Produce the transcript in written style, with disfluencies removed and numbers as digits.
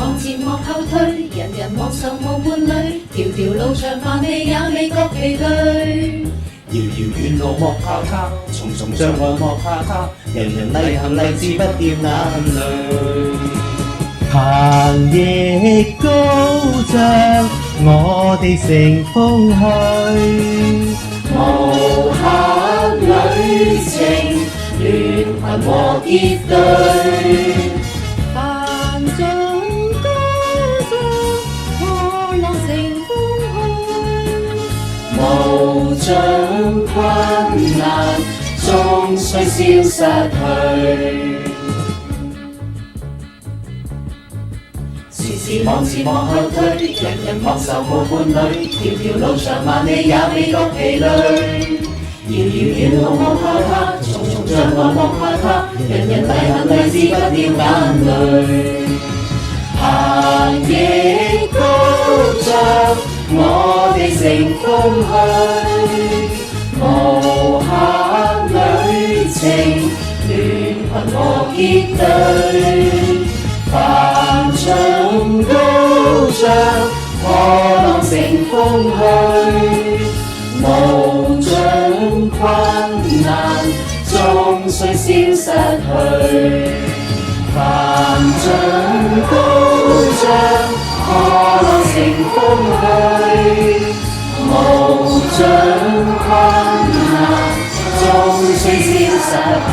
往前莫後退，人人望受無伴侶，條條路長萬里也未覺疲累。遙遙遠路莫怕他，重重障礙莫怕他，人人勵行勵志不掉眼淚。行亦高漲，我哋乘風去。無限旅程，聯群和結隊。帆盡高漲，破浪乘風去。無盡困難，終須消失去。時時望前莫後退，人人莫愁無伴侶，條條路長萬里也未覺疲累。遙遙遠路莫怕他，重重障礙莫怕他，人人勵行勵志不掉眼淚。行亦高漲，我哋乘風去。無限旅程，聯群和結隊。帆盡高漲，破浪乘風去。無盡困難，終須消失去。帆盡高漲，破浪乘風去。無盡困難，終須消失去。